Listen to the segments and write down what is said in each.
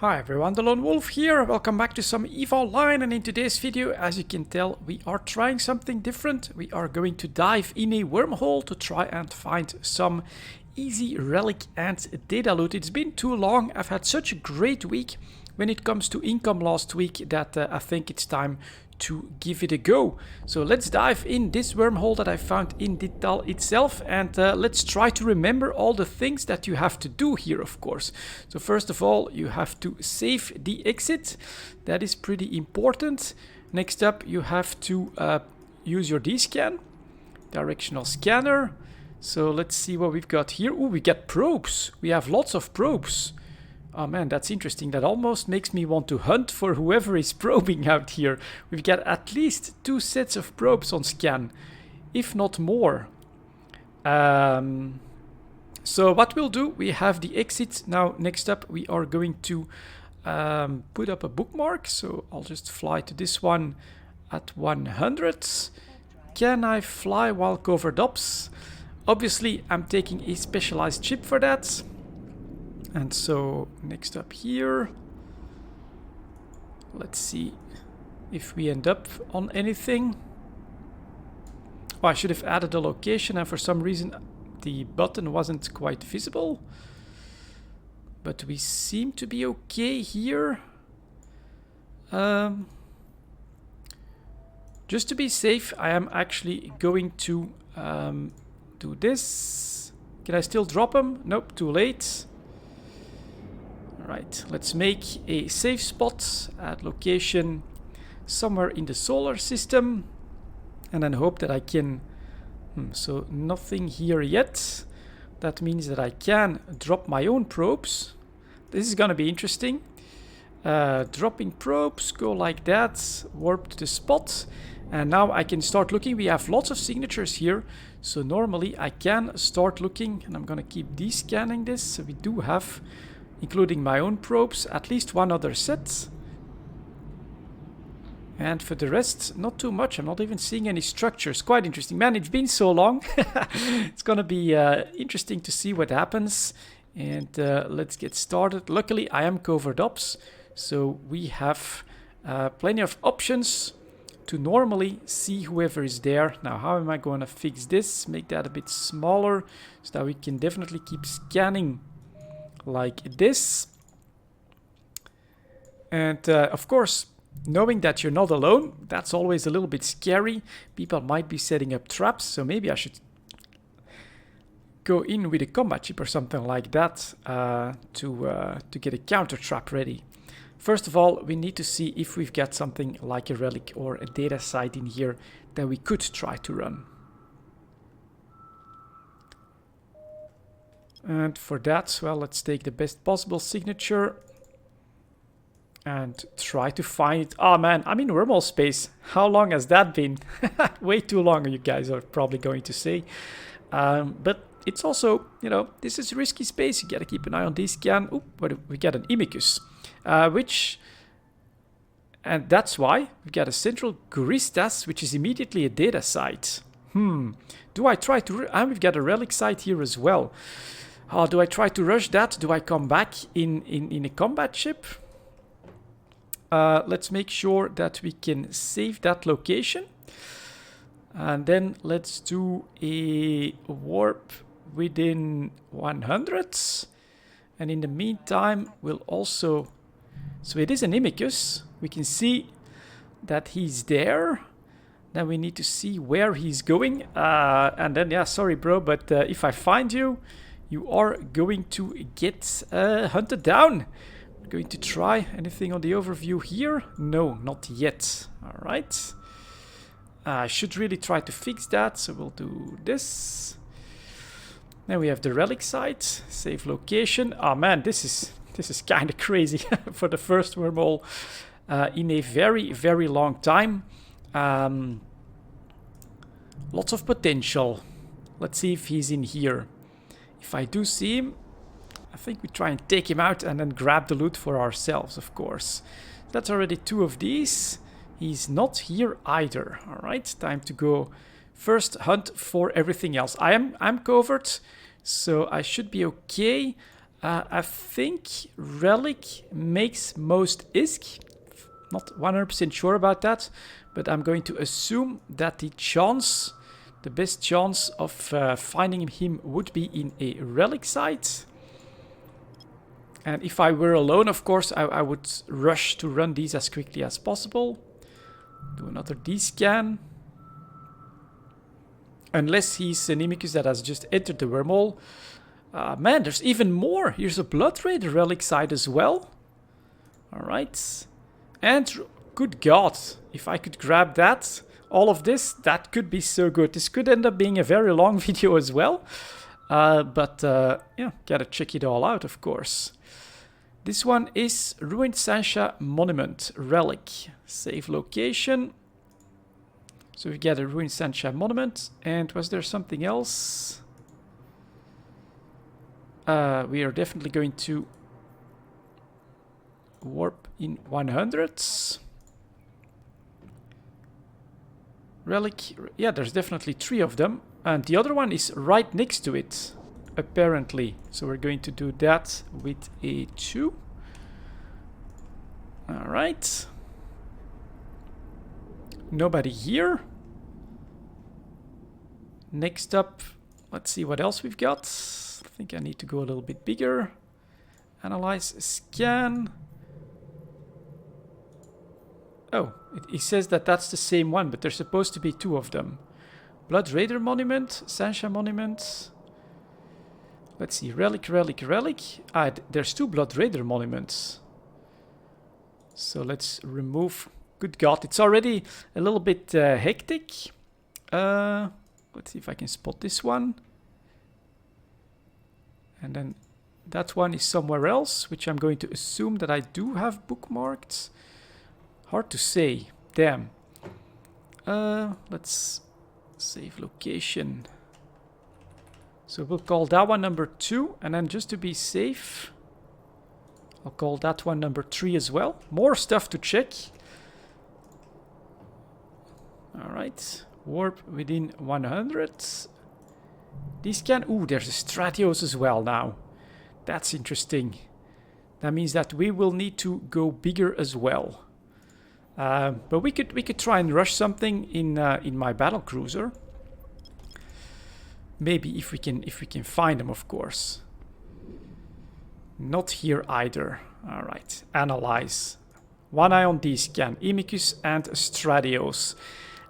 Hi everyone, delonewolf here. Welcome back to some EVE Online, and in today's video, as you can tell, we are trying something different. We are going to dive in a wormhole to try and find some easy relic and data loot. It's been too long. I've had such a great week when it comes to income last week that I think it's time to give it a go. So let's dive in this wormhole that I found in Dital itself, and let's try to remember all the things that you have to do here, of course. So first of all, you have to save the exit. That is pretty important. Next up, you have to use your D-scan, directional scanner. So let's see what we've got here. Oh, we get probes. We have lots of probes. Oh man, that's interesting. That almost makes me want to hunt for whoever is probing out here. We've got at least 2 sets of probes on scan, if not more. So what we'll do, we have the exit. Now, next up, we are going to put up a bookmark. So I'll just fly to this one at 100. Can I fly while covered ups? Obviously, I'm taking a specialized chip for that. And so next up here, let's see if we end up on anything. Oh, I should have added a location, and for some reason the button wasn't quite visible. But we seem to be okay here. Just to be safe, I am actually going to do this. Can I still drop him? Nope, too late. Right, let's make a safe spot at location somewhere in the solar system, and then hope that I can... so nothing here yet. That means that I can drop my own probes. This is gonna be interesting. Dropping probes, go like that, warp to the spot, and now I can start looking. We have lots of signatures here, so normally I can start looking, and I'm gonna keep de-scanning this. So we do have, including my own probes, at least 1 other set. And for the rest, not too much. I'm not even seeing any structures. Quite interesting. Man, it's been so long. It's gonna be interesting to see what happens. And let's get started. Luckily, I am covered up, so we have plenty of options to normally see whoever is there. Now, how am I going to fix this? Make that a bit smaller so that we can definitely keep scanning like this. And of course, knowing that you're not alone, that's always a little bit scary. People might be setting up traps, so maybe I should go in with a combat chip or something like that to get a counter trap ready. First of all, we need to see if we've got something like a relic or a data site in here that we could try to run. And for that, well, let's take the best possible signature and try to find it. Oh man, I'm in wormhole space. How long has that been? Way too long, you guys are probably going to say. But it's also, you know, this is risky space. You gotta keep an eye on this scan. Oop, but we got an Imicus, and that's why we got a central Guristas, which is immediately a data site. Do I try to... and we've got a relic site here as well. Do I try to rush that? Do I come back in a combat ship? Let's make sure that we can save that location. And then let's do a warp within 100. And in the meantime, we'll also... so it is an Imicus. We can see that he's there. Then we need to see where he's going. And then, yeah, sorry bro, but if I find you, you are going to get hunted down. I'm going to try anything on the overview here. No, not yet. All right. I should really try to fix that. So we'll do this. Then we have the relic site, save location. Oh man, this is kind of crazy for the first wormhole in a very, very long time. Lots of potential. Let's see if he's in here. If I do see him, I think we try and take him out and then grab the loot for ourselves, of course. That's already 2 of these. He's not here either. All right, time to go first hunt for everything else. I'm covered, so I should be okay. I think Relic makes most ISK. Not 100% sure about that, but I'm going to assume that the best chance of finding him would be in a Relic site. And if I were alone, of course, I would rush to run these as quickly as possible. Do another D-scan. Unless he's an Imicus that has just entered the wormhole. Man, there's even more. Here's a Blood Raider relic site as well. Alright. And good God, if I could grab that, all of this, that could be so good. This could end up being a very long video as well. But yeah, gotta check it all out, of course. This one is Ruined Sancha Monument Relic. Save location. So we get a Ruined Sancha Monument. And was there something else? We are definitely going to warp in 100s. Relic. Yeah, there's definitely 3 of them. And the other one is right next to it, apparently. So we're going to do that with a 2. Alright. Nobody here. Next up, let's see what else we've got. I think I need to go a little bit bigger. Analyze, scan. Oh, it says that that's the same one, but there's supposed to be 2 of them. Blood Raider Monument, Sancha Monument. Let's see, Relic, Relic, Relic. Ah, there's 2 Blood Raider Monuments. So let's remove... Good God, it's already a little bit hectic. Let's see if I can spot this one. And then that one is somewhere else, which I'm going to assume that I do have bookmarked. Hard to say. Damn. Let's save location. So we'll call that one number 2. And then just to be safe, I'll call that one number 3 as well. More stuff to check. Alright. Warp within 100. These can... Ooh, there's a Stratios as well now. That's interesting. That means that we will need to go bigger as well. But we could try and rush something in my battle cruiser. Maybe if we can find them, of course. Not here either. All right, analyze. One eye on D-scan, Imicus and Stratios.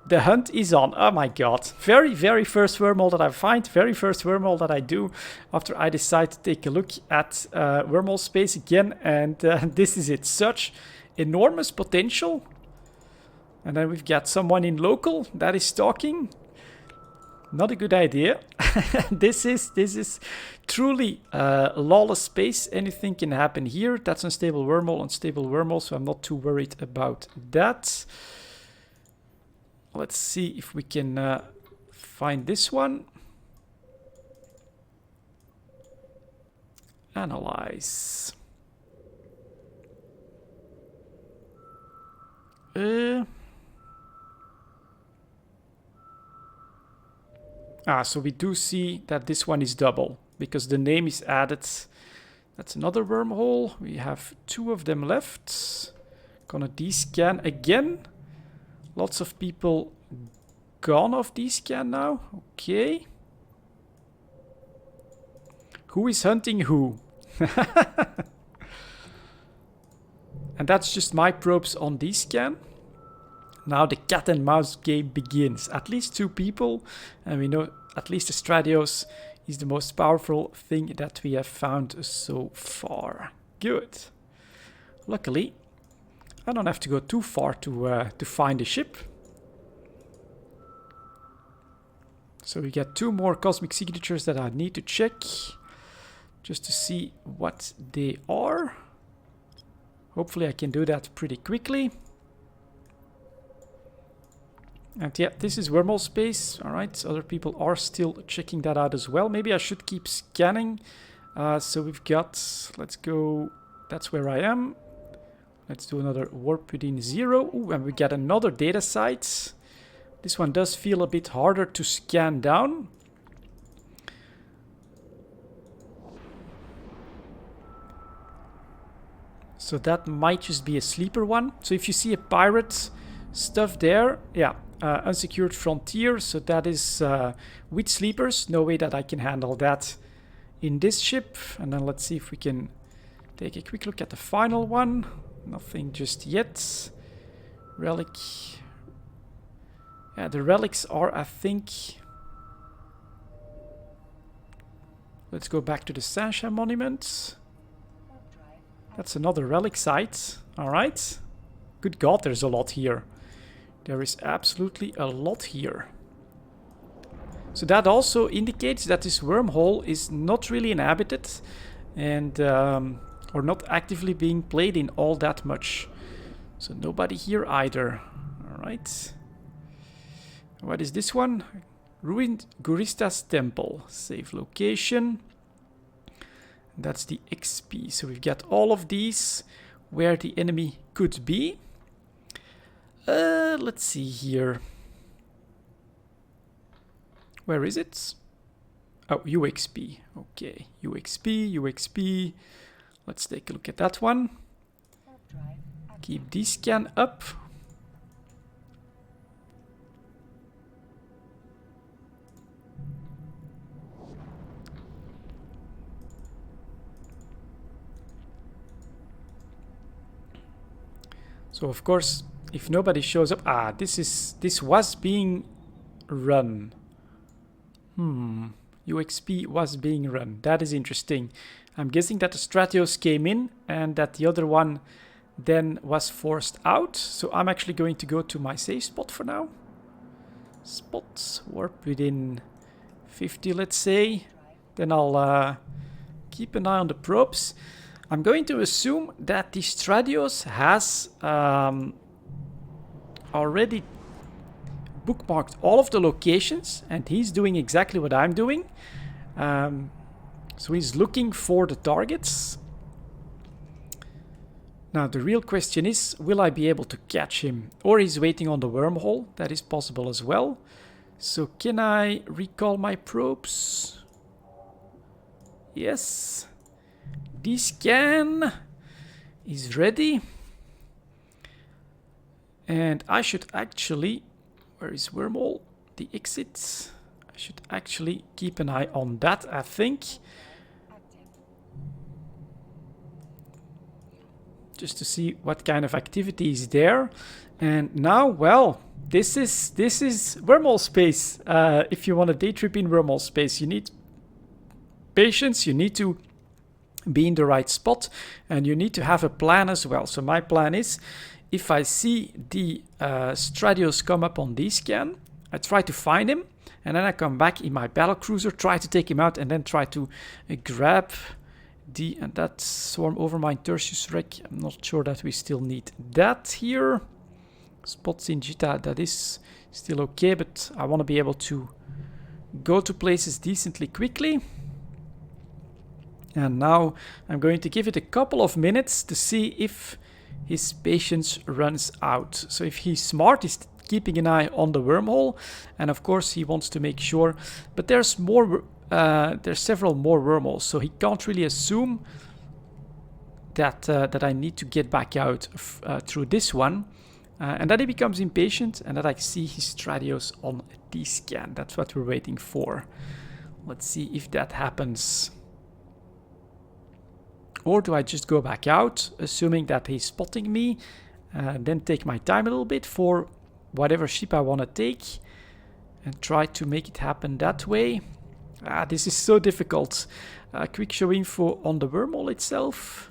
The hunt is on. Oh my God. Very, very first wormhole that I find. Very first wormhole that I do after I decide to take a look at wormhole space again. And this is it. Such enormous potential. And then we've got someone in local that is talking. Not a good idea. This is truly lawless space. Anything can happen here. That's unstable wormhole, so I'm not too worried about that. Let's see if we can find this one. Analyze. So we do see that this one is double because the name is added. That's another wormhole. We have 2 of them left. Gonna D-scan again. Lots of people gone off D-scan now. Okay. Who is hunting who? And that's just my probes on D-scan. Now the cat and mouse game begins. At least 2 people. And we know at least the Stratios is the most powerful thing that we have found so far. Good. Luckily, I don't have to go too far to find a ship. So we get 2 more cosmic signatures that I need to check. Just to see what they are. Hopefully I can do that pretty quickly. And yeah, this is wormhole space. Alright, other people are still checking that out as well. Maybe I should keep scanning. So we've got, let's go, that's where I am. Let's do another warp within 0. Ooh, and we get another data site. This one does feel a bit harder to scan down. So that might just be a sleeper one. So if you see a pirate stuff there, yeah, unsecured frontier. So that is with sleepers. No way that I can handle that in this ship. And then let's see if we can take a quick look at the final one. Nothing just yet. Relic. Yeah, the relics are, I think... Let's go back to the Sasha monument. That's another relic site. Alright. Good God, there's a lot here. There is absolutely a lot here. So that also indicates that this wormhole is not really inhabited and or not actively being played in all that much. So nobody here either. Alright. What is this one? Ruined Gurista's Temple. Save location. That's the XP. So we've got all of these where the enemy could be. Let's see here. Where is it? Oh, UXP. Okay, UXP. Let's take a look at that one. Keep this scan up. So of course, if nobody shows up, this was being run. UXP was being run. That is interesting. I'm guessing that the Stratios came in and that the other one then was forced out. So I'm actually going to go to my safe spot for now. Spots warp within 50, let's say. Then I'll keep an eye on the probes. I'm going to assume that the Stratios has already bookmarked all of the locations and he's doing exactly what I'm doing. So he's looking for the targets. Now the real question is, will I be able to catch him? Or he's waiting on the wormhole. That is possible as well. So can I recall my probes? Yes. This scan is ready. And I should actually... Where is wormhole? The exit. I should actually keep an eye on that, I think. Just to see what kind of activity is there. And now, well, this is wormhole space. If you want a day trip in wormhole space, you need patience, you need to be in the right spot, and you need to have a plan as well. So my plan is, if I see the Stratios come up on this scan, I try to find him, and then I come back in my battlecruiser, try to take him out, and then try to grab the... And that Swarm Overmind Tertius Wreck. I'm not sure that we still need that here. Spots in Jita, that is still okay, but I want to be able to go to places decently quickly. And now I'm going to give it a couple of minutes to see if his patience runs out. So if he's smart, he's keeping an eye on the wormhole, and of course he wants to make sure. But there's more. There's several more wormholes, so he can't really assume that that I need to get back out through this one, and that he becomes impatient, and that I see his Stratios on the scan. That's what we're waiting for. Let's see if that happens. Or do I just go back out, assuming that he's spotting me, then take my time a little bit for whatever ship I want to take, and try to make it happen that way. This is so difficult. Quick show info on the wormhole itself.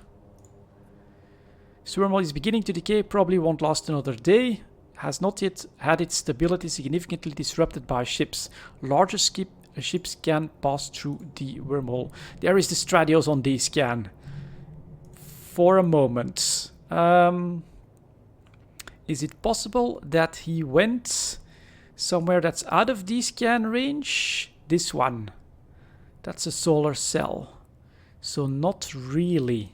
This wormhole is beginning to decay, probably won't last another day. Has not yet had its stability significantly disrupted by ships. Larger ships can pass through the wormhole. There is the Stratios on the scan. For a moment. Is it possible that he went somewhere that's out of the scan range? This one. That's a solar cell. So not really.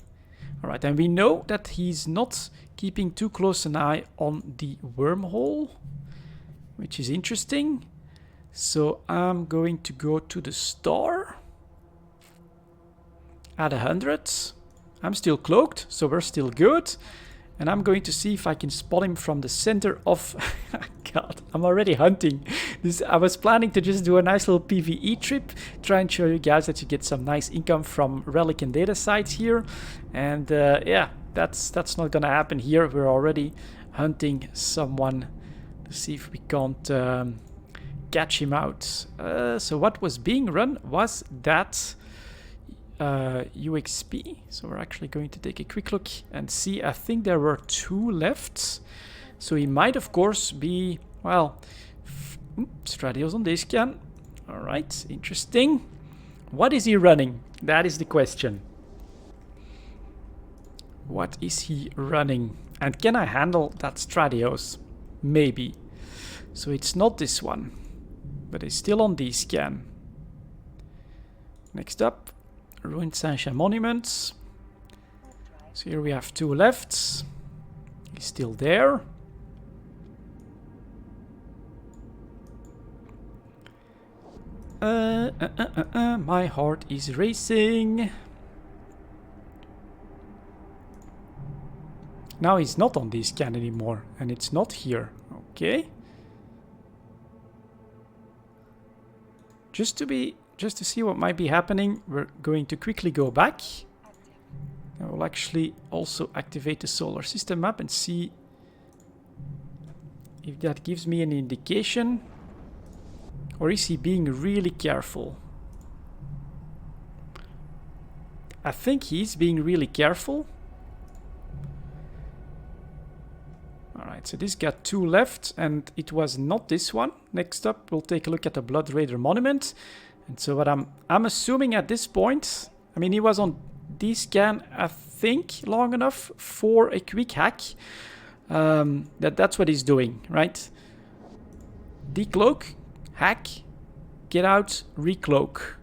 Alright, and we know that he's not keeping too close an eye on the wormhole, which is interesting. So I'm going to go to the star at 100. I'm still cloaked, so we're still good. And I'm going to see if I can spot him from the center of... God, I'm already hunting. I was planning to just do a nice little PvE trip, try and show you guys that you get some nice income from Relic and data sites here. And yeah, that's not gonna happen here. We're already hunting someone to see if we can't catch him out. So what was being run was that UXP. So we're actually going to take a quick look and see. I think there were 2 left. So he might, of course, be, well, Stradios on this scan. All right, interesting. What is he running? That is the question. What is he running? And can I handle that Stradios? Maybe. So it's not this one, but it's still on this scan. Next up, Ruined Saint-Jean Monuments. So here we have 2 left. He's still there. My heart is racing. Now he's not on this scan anymore, and it's not here. Okay. Just to see what might be happening, we're going to quickly go back. I will actually also activate the solar system map and see if that gives me an indication. Or is he being really careful? I think he's being really careful. Alright, so this got 2 left, and it was not this one. Next up, we'll take a look at the Blood Raider Monument. And so what I'm assuming at this point, I mean, he was on D-scan, I think, long enough for a quick hack. That's what he's doing, right? Decloak, hack, get out, recloak.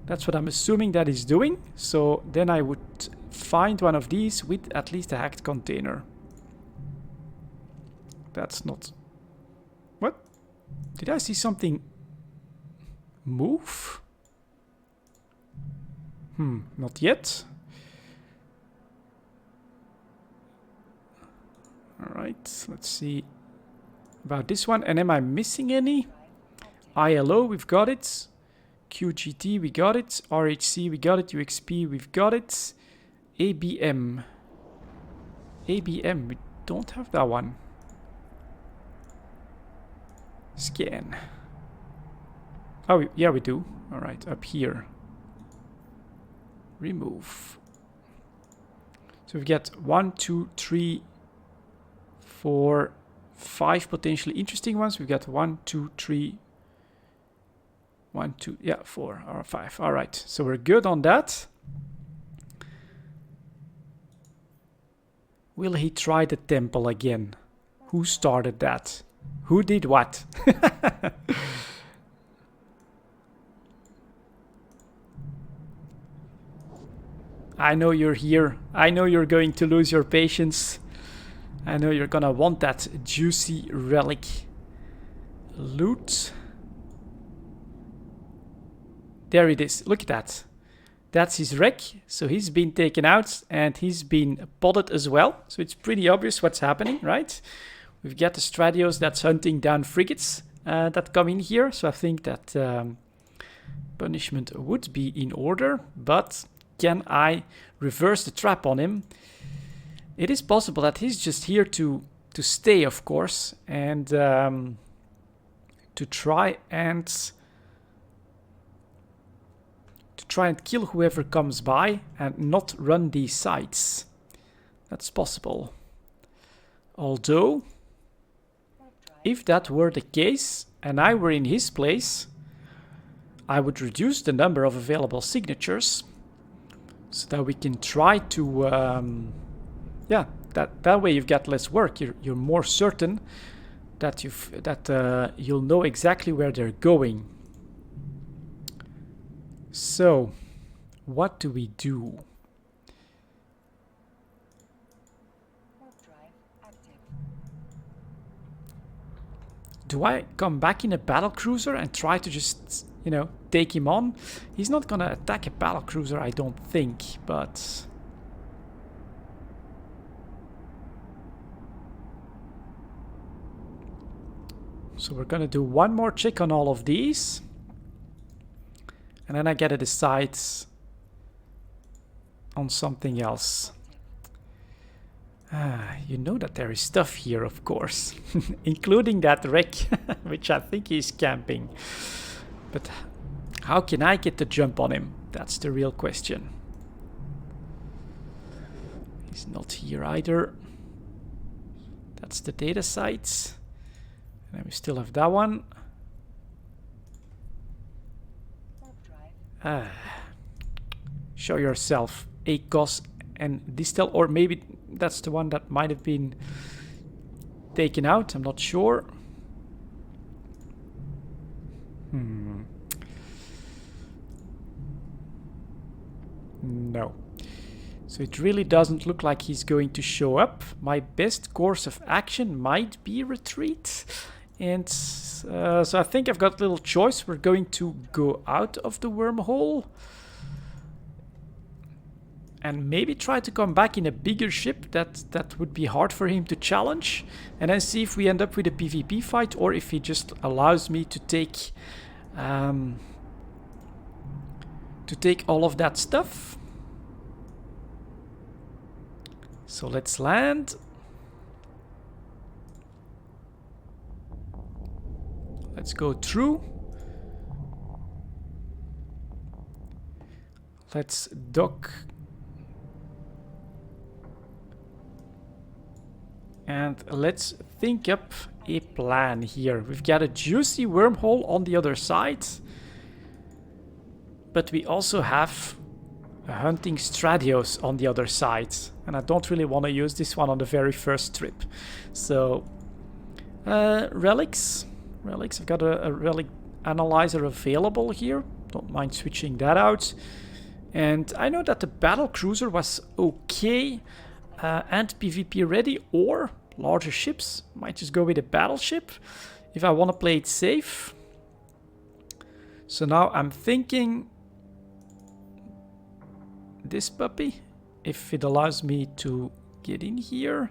That's what I'm assuming that he's doing. So then I would find one of these with at least a hacked container. That's not... What? Did I see something... move? Not yet. Alright, let's see about this one. And am I missing any? ILO, we've got it. QGT, we got it. RHC, we got it. UXP, we've got it. ABM. ABM, we don't have that one. Scan. Oh, yeah, we do. All right, up here. Remove. So we've got 1, 2, 3, 4, 5 potentially interesting ones. We've got 1, 2, 3, 1, 2, yeah, 4 or 5. All right, so we're good on that. Will he try the temple again? Who started that? Who did what? I know you're here. I know you're going to lose your patience. I know you're gonna want that juicy relic loot. There it is. Look at that. That's his wreck. So he's been taken out and he's been potted as well. So it's pretty obvious what's happening, right? We've got the Stradios that's hunting down frigates that come in here. So I think that punishment would be in order. But can I reverse the trap on him? It is possible that he's just here to stay, of course, and to try and kill whoever comes by and not run these sites. That's possible. Although, if that were the case and I were in his place, I would reduce the number of available signatures so that we can try to, yeah, that way you've got less work. You're more certain that you'll know exactly where they're going. So, what do we do? Do I come back in a battlecruiser and try to just, you know, take him on? He's not gonna attack a battlecruiser, I don't think, but So we're gonna do one more check on all of these. And then I gotta decide on something else. You know that there is stuff here, of course. Including that wreck, which I think he's camping. But how can I get the jump on him? That's the real question. He's not here either. That's the data site. And then we still have that one. Show yourself, ACOS and Distel, or maybe that's the one that might have been taken out, I'm not sure. No. So it really doesn't look like he's going to show up. My best course of action might be retreat. And so I think I've got a little choice. We're going to go out of the wormhole. And maybe try to come back in a bigger ship that would be hard for him to challenge. And then see if we end up with a PvP fight or if he just allows me to take all of that stuff. So let's land. Let's go through. Let's dock. And let's think up a plan here. We've got a juicy wormhole on the other side. But we also have a hunting Stradios on the other side. And I don't really want to use this one on the very first trip. So, relics. Relics, I've got a relic analyzer available here. Don't mind switching that out. And I know that the battle cruiser was okay and PvP ready, or larger ships. Might just go with a battleship if I want to play it safe. So now I'm thinking this puppy, if it allows me to get in here.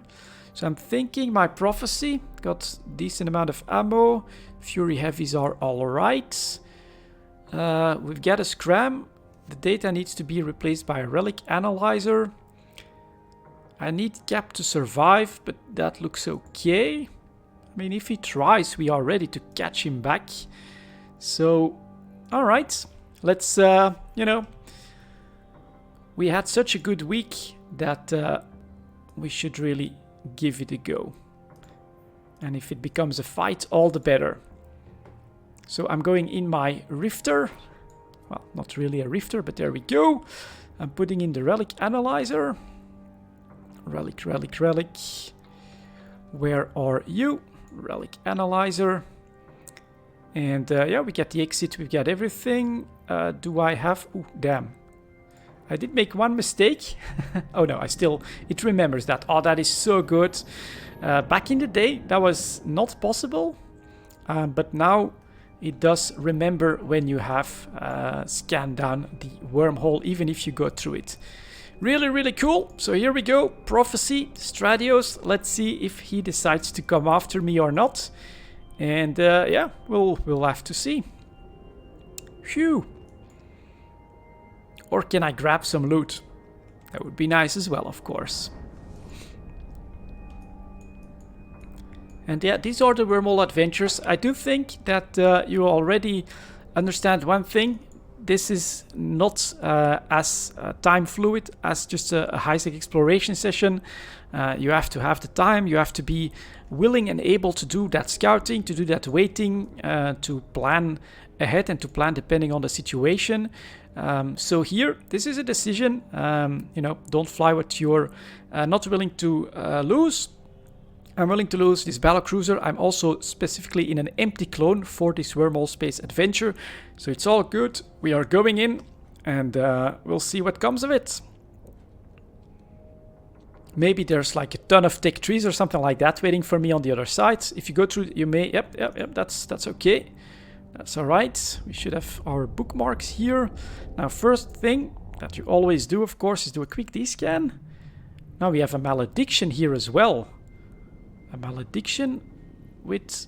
So I'm thinking my prophecy, got decent amount of ammo, Fury heavies are alright. We've got a scram, the data needs to be replaced by a relic analyzer. I need Cap to survive, but that looks okay. I mean, if he tries, we are ready to catch him back. So, alright, let's, you know, we had such a good week that we should really give it a go. And if it becomes a fight, all the better. So I'm going in my Rifter. Well, not really a Rifter, but there we go. I'm putting in the Relic Analyzer. Relic, Relic, Relic. Where are you? Relic Analyzer. And yeah, we got the exit, we've got everything. Do I have... Oh, damn. I did make one mistake. Oh no, it remembers that. Oh, that is so good. Back in the day, that was not possible. But now it does remember when you have scanned down the wormhole, even if you go through it. Really, really cool. So here we go. Prophecy, Stradios. Let's see if he decides to come after me or not. And yeah, we'll have to see. Phew. Or can I grab some loot? That would be nice as well, of course. And yeah, these are the wormhole adventures. I do think that you already understand one thing. This is not as time fluid as just a high-tech exploration session. You have to have the time, you have to be willing and able to do that scouting, to do that waiting, to plan ahead and to plan depending on the situation. So here, this is a decision, you know, don't fly what you're not willing to lose. I'm willing to lose this battlecruiser. I'm also specifically in an empty clone for this wormhole space adventure. So it's all good. We are going in and we'll see what comes of it. Maybe there's like a ton of tech trees or something like that waiting for me on the other side. If you go through, you may... Yep, that's okay. That's all right. We should have our bookmarks here. Now, first thing that you always do, of course, is do a quick D-scan. Now we have a malediction here as well. A malediction with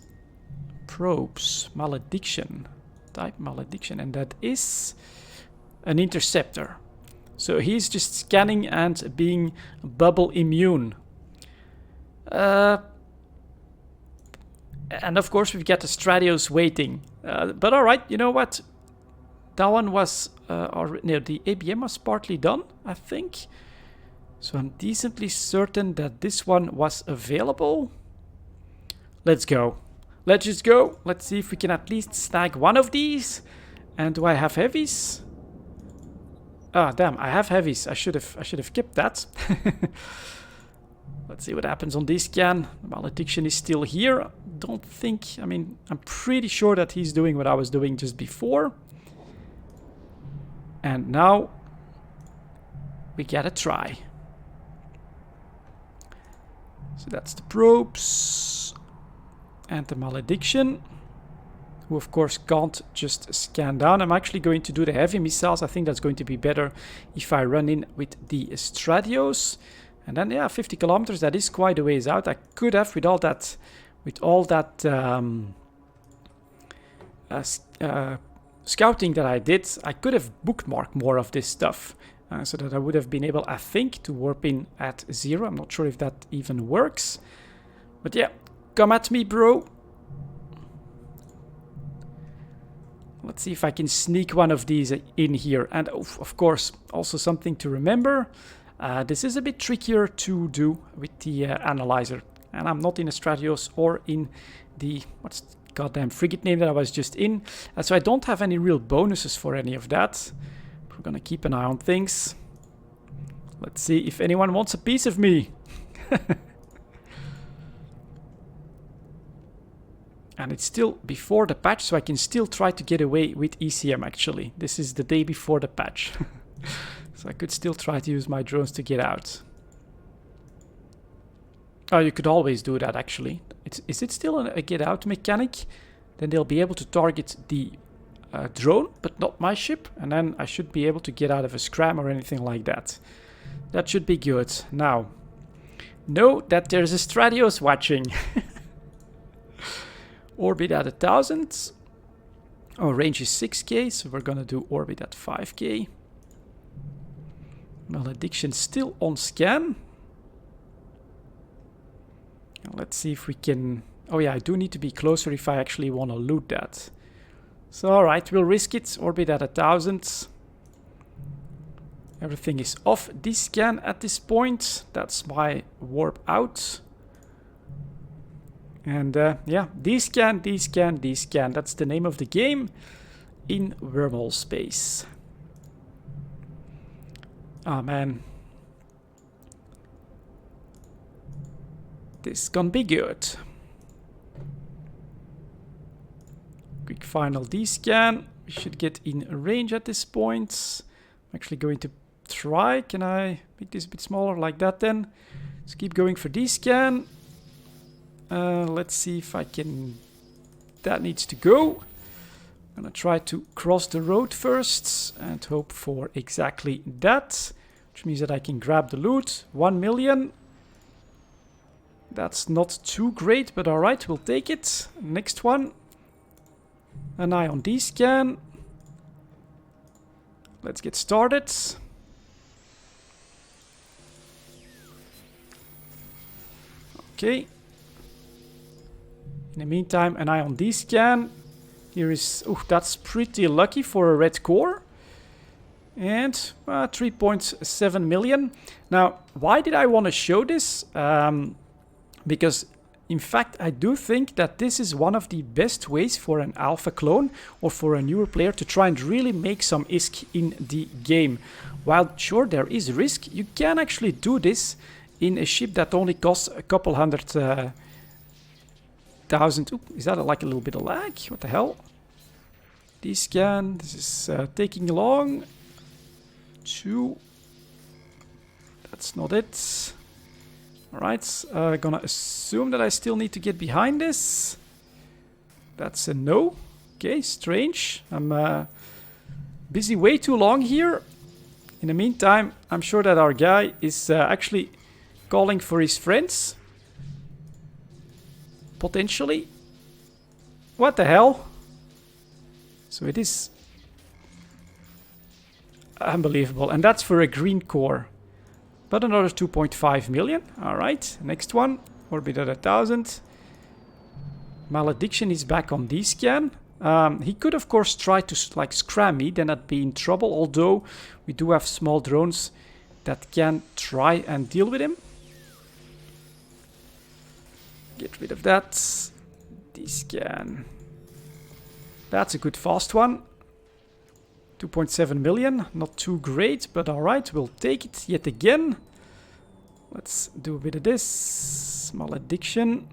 probes. Malediction. Type malediction. And that is an interceptor. So he's just scanning and being bubble immune. And of course we've got the Stradios waiting. But alright, you know what? That one was, the ABM was partly done, I think. So I'm decently certain that this one was available. Let's go. Let's just go. Let's see if we can at least snag one of these. And do I have heavies? Ah, damn, I have heavies. I should have kept that. Let's see what happens on this scan. The malediction is still here. Don't think, I mean, I'm pretty sure that he's doing what I was doing just before. And now we gotta try. So that's the probes and the malediction, who of course can't just scan down. I'm actually going to do the heavy missiles. I think that's going to be better if I run in with the Stradios. And then, yeah, 50 kilometers, that is quite a ways out. I could have, with all that scouting that I did, I could have bookmarked more of this stuff. So that I would have been able, I think, to warp in at 0. I'm not sure if that even works. But yeah, come at me, bro. Let's see if I can sneak one of these in here. And of course, also something to remember. This is a bit trickier to do with the analyzer. And I'm not in a Stradios or in the, what's the goddamn frigate name that I was just in. So I don't have any real bonuses for any of that. We're gonna keep an eye on things. Let's see if anyone wants a piece of me. And it's still before the patch, so I can still try to get away with ECM actually. This is the day before the patch. So I could still try to use my drones to get out. Oh, you could always do that actually. Is it still a get out mechanic? Then they'll be able to target the drone, but not my ship, and then I should be able to get out of a scram or anything like that. That should be good. Now, know that there's a Stradios watching. Orbit at 1000. Oh, range is 6k, so we're gonna do orbit at 5k. Malediction still on scan. Let's see if we can... Oh yeah, I do need to be closer if I actually want to loot that. So alright, we'll risk it. Orbit at 1000. Everything is off this scan at this point. That's my warp out. And yeah, descan, descan, descan. That's the name of the game in wormhole space. Oh man. This is gonna be good. Quick final descan. We should get in range at this point. I'm actually going to try. Can I make this a bit smaller like that then? Let's keep going for descan. Let's see if I can... That needs to go. I'm gonna try to cross the road first and hope for exactly that. Which means that I can grab the loot. 1 million. That's not too great, but alright, we'll take it. Next one. An eye on descan. Let's get started. Okay. In the meantime, an eye on descan. Here is... Oh, that's pretty lucky for a red core. And 3.7 million. Now, why did I want to show this? Because, in fact, I do think that this is one of the best ways for an alpha clone or for a newer player to try and really make some ISK in the game. While, sure, there is risk, you can actually do this in a ship that only costs a couple hundred thousand. Oop, is that like a little bit of lag? What the hell? Descan, this is taking long. 2. That's not it. Alright, gonna assume that I still need to get behind this. That's a no. Okay, strange. I'm busy way too long here. In the meantime, I'm sure that our guy is actually calling for his friends. Potentially. What the hell? So it is unbelievable. And that's for a green core. But another 2.5 million. Alright, next one. Orbit at 1000. Malediction is back on D-scan. He could of course try to like scram me, then I'd be in trouble. Although we do have small drones that can try and deal with him. Get rid of that. D-scan. That's a good fast one. 2.7 million. Not too great, but alright, we'll take it yet again. Let's do a bit of this. Malediction.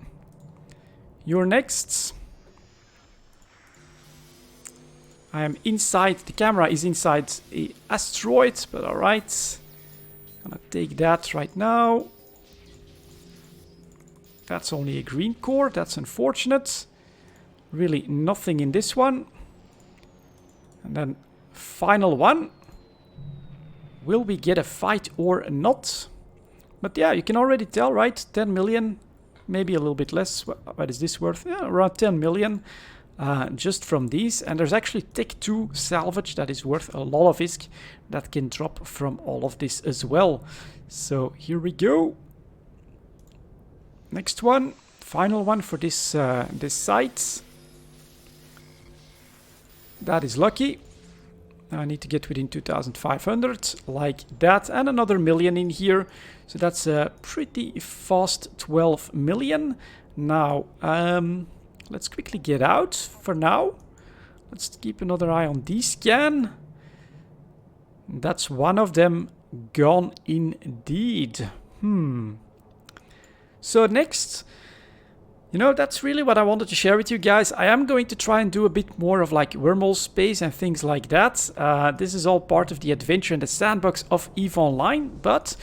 You're next. I am inside, the camera is inside a asteroid, but alright. Gonna take that right now. That's only a green core, that's unfortunate. Really nothing in this one. And then final one. Will we get a fight or not? But yeah, you can already tell, right? 10 million, maybe a little bit less. What is this worth? Yeah, around 10 million just from these. And there's actually Tech 2 salvage that is worth a lot of ISK that can drop from all of this as well. So here we go. Next one, final one for this this site. That is lucky. I need to get within 2,500 like that, and another million in here. So that's a pretty fast 12 million. Now, let's quickly get out for now. Let's keep another eye on D-scan. That's one of them gone indeed. So next, you know, that's really what I wanted to share with you guys. I am going to try and do a bit more of like wormhole space and things like that. This is all part of the adventure and the sandbox of EVE Online. But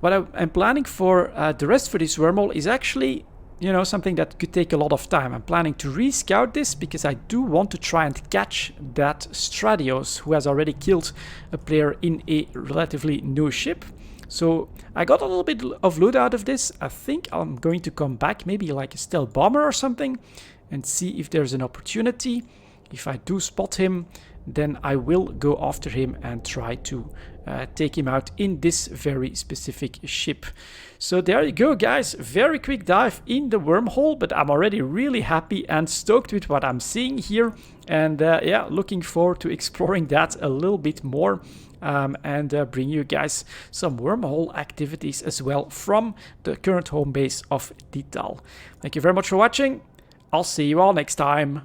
what I'm planning for the rest for this wormhole is actually, you know, something that could take a lot of time. I'm planning to re-scout this because I do want to try and catch that Stradios who has already killed a player in a relatively new ship. So I got a little bit of loot out of this. I think I'm going to come back, maybe like a stealth bomber or something, and see if there's an opportunity. If I do spot him, then I will go after him and try to take him out in this very specific ship. So there you go, guys. Very quick dive in the wormhole, but I'm already really happy and stoked with what I'm seeing here. And yeah, looking forward to exploring that a little bit more. And bring you guys some wormhole activities as well from the current home base of Dital. Thank you very much for watching. I'll see you all next time.